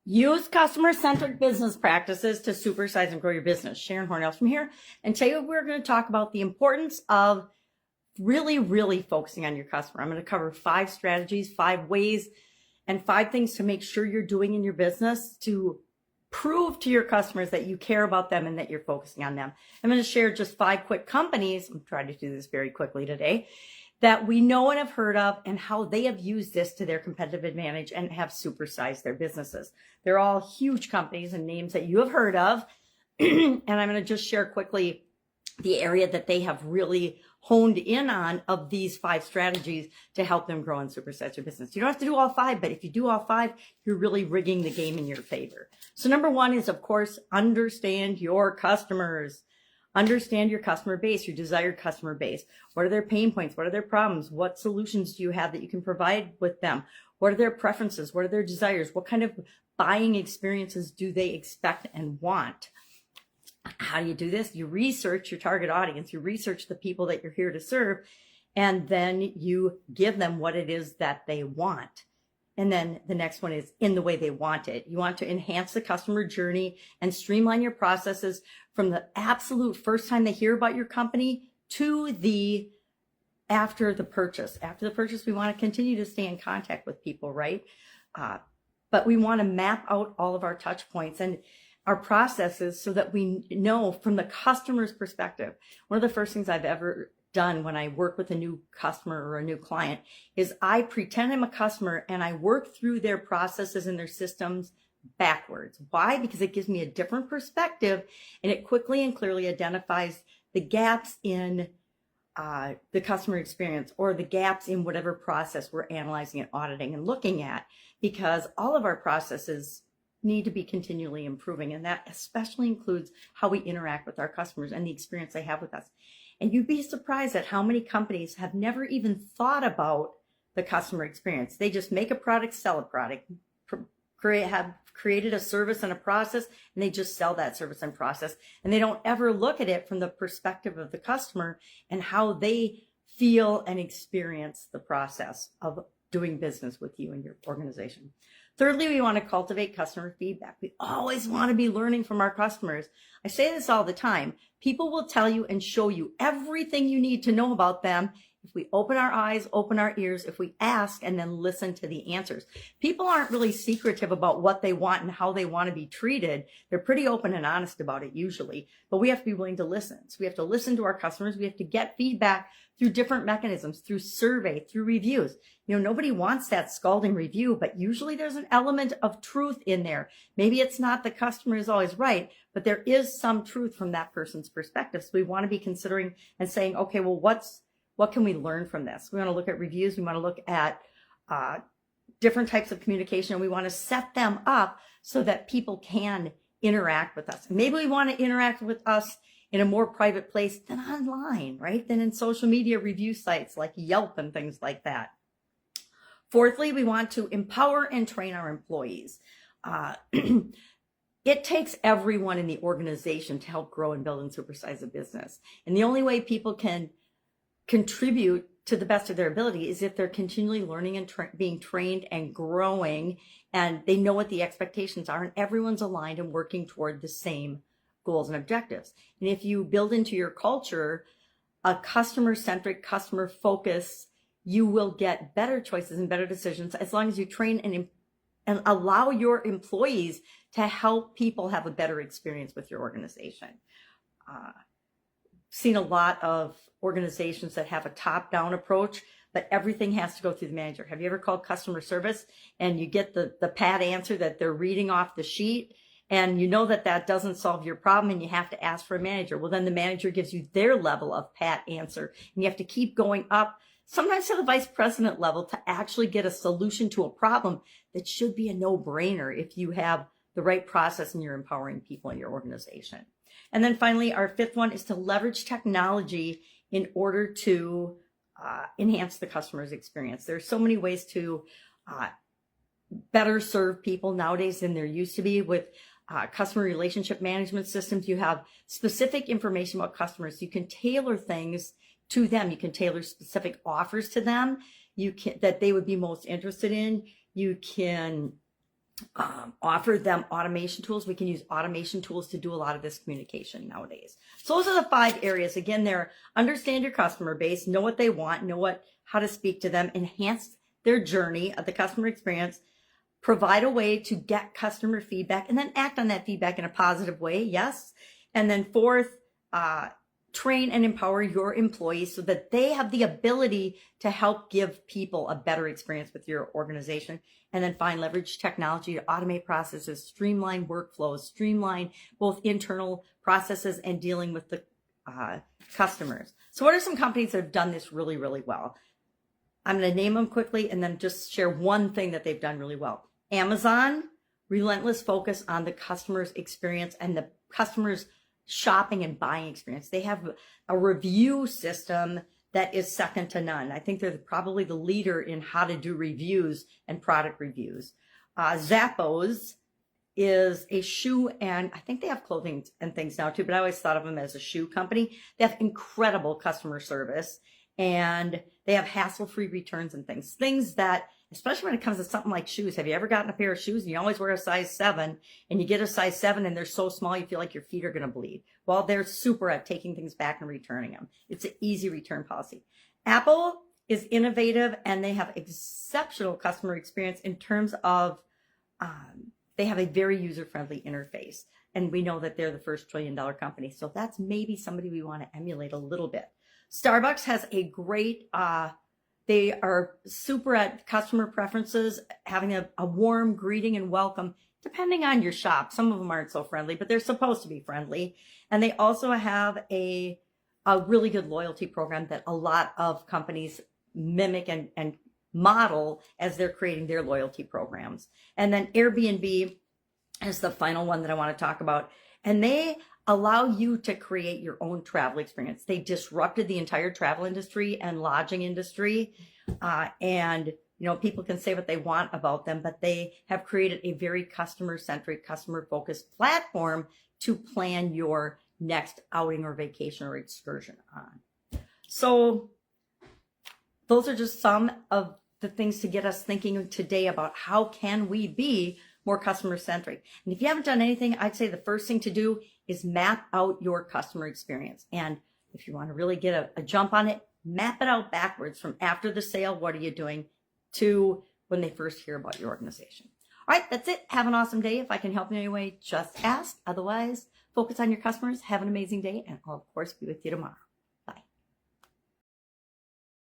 Use customer-centric business practices to supersize and grow your business. Sharon Horne-Ellstrom here. And today we're going to talk about the importance of really focusing on your customer. I'm going to cover 5 strategies, 5 ways, and 5 things to make sure you're doing in your business to prove to your customers that you care about them and that you're focusing on them. I'm going to share just 5 quick companies. I'm trying to do this very quickly today, that we know and have heard of and how they have used this to their competitive advantage and have supersized their businesses. They're all huge companies and names that you have heard of. And I'm going to just share quickly the area that they have really honed in on of these 5 strategies to help them grow and supersize your business. You don't have to do all 5, but if you do all 5, you're really rigging the game in your favor. So number 1 is, of course, understand your customers. Understand your customer base, your desired customer base. What are their pain points? What are their problems? What solutions do you have that you can provide with them? What are their preferences? What are their desires? What kind of buying experiences do they expect and want? How do you do this? You research your target audience. You research the people that you're here to serve, and then you give them what it is that they want. And then the next one is in the way they want it. You want to enhance the customer journey and streamline your processes from the absolute first time they hear about your company to the after the purchase. After the purchase, we want to continue to stay in contact with people, right? But we want to map out all of our touch points and our processes so that we know from the customer's perspective. One of the first things I've ever done when I work with a new customer or a new client is I pretend I'm a customer and I work through their processes and their systems backwards. Why? Because it gives me a different perspective and it quickly and clearly identifies the gaps in the customer experience or the gaps in whatever process we're analyzing and auditing and looking at, because all of our processes need to be continually improving, and that especially includes how we interact with our customers and the experience they have with us. And you'd be surprised at how many companies have never even thought about the customer experience. They just make a product, sell a product, have created a service and a process, and they just sell that service and process. And they don't ever look at it from the perspective of the customer and how they feel and experience the process of doing business with you and your organization. Thirdly, we want to cultivate customer feedback. We always want to be learning from our customers. I say this all the time. People will tell you and show you everything you need to know about them if we open our eyes, open our ears, if we ask and then listen to the answers. People aren't really secretive about what they want and how they want to be treated. They're pretty open and honest about it usually, but we have to be willing to listen. So we have to listen to our customers. We have to get feedback through different mechanisms, through survey, through reviews. You know, nobody wants that scalding review, but usually there's an element of truth in there. Maybe it's not the customer is always right, but there is some truth from that person's perspective. So we want to be considering and saying, okay, well, what can we learn from this? We want to look at reviews. We want to look at different types of communication, and we want to set them up so that people can interact with us. Maybe we want to interact with us in a more private place than online, right? Than in social media review sites like Yelp and things like that. Fourthly, we want to empower and train our employees. It takes everyone in the organization to help grow and build and supersize a business. And the only way people can contribute to the best of their ability is if they're continually learning and being trained and growing, and they know what the expectations are, and everyone's aligned and working toward the same goals and objectives. And if you build into your culture a customer-centric, customer focus, you will get better choices and better decisions as long as you train and allow your employees to help people have a better experience with your organization. Seen a lot of organizations that have a top-down approach, but everything has to go through the manager. Have you ever called customer service and you get the pat answer that they're reading off the sheet, and you know that that doesn't solve your problem and you have to ask for a manager? Well, then the manager gives you their level of pat answer, and you have to keep going up, sometimes to the vice president level, to actually get a solution to a problem that should be a no-brainer if you have the right process and you're empowering people in your organization. And then finally, our 5th one is to leverage technology in order to enhance the customer's experience. There's so many ways to better serve people nowadays than there used to be. With customer relationship management systems, you have specific information about customers. You can tailor things to them. You can tailor specific offers to them that they would be most interested in. You can offer them automation tools. We can use automation tools to do a lot of this communication nowadays. So those are the 5 areas. Again, they're understand your customer base, know what they want, know how to speak to them, enhance their journey of the customer experience, provide a way to get customer feedback, and then act on that feedback in a positive way. Yes. And then 4th, train and empower your employees so that they have the ability to help give people a better experience with your organization. And then leverage technology to automate processes, streamline workflows, streamline both internal processes and dealing with the customers. So what are some companies that have done this really, really well? I'm going to name them quickly and then just share one thing that they've done really well. Amazon, relentless focus on the customer's experience and the customer's shopping and buying experience. They have a review system that is second to none. I think they're probably the leader in how to do reviews and product reviews. Zappos is a shoe, and I think they have clothing and things now too, but I always thought of them as a shoe company. They have incredible customer service, and they have hassle-free returns and things that, especially when it comes to something like shoes. Have you ever gotten a pair of shoes and you always wear a size 7 and you get a size 7 and they're so small you feel like your feet are going to bleed? Well, they're super at taking things back and returning them. It's an easy return policy. Apple is innovative and they have exceptional customer experience in terms of they have a very user-friendly interface. And we know that they're the first $1 trillion company. So that's maybe somebody we want to emulate a little bit. Starbucks has a great they are super at customer preferences, having a warm greeting and welcome, depending on your shop. Some of them aren't so friendly, but they're supposed to be friendly. And they also have a really good loyalty program that a lot of companies mimic and model as they're creating their loyalty programs. And then Airbnb is the final one that I want to talk about. And they allow you to create your own travel experience. They disrupted the entire travel industry and lodging industry. And, people can say what they want about them, but they have created a very customer-centric, customer-focused platform to plan your next outing or vacation or excursion on. So those are just some of the things to get us thinking today about how can we be more customer-centric. And if you haven't done anything, I'd say the first thing to do is map out your customer experience. And if you want to really get a jump on it, map it out backwards from after the sale, what are you doing, to when they first hear about your organization. All right, that's it. Have an awesome day. If I can help in any way, just ask. Otherwise, focus on your customers. Have an amazing day, and I'll, of course, be with you tomorrow.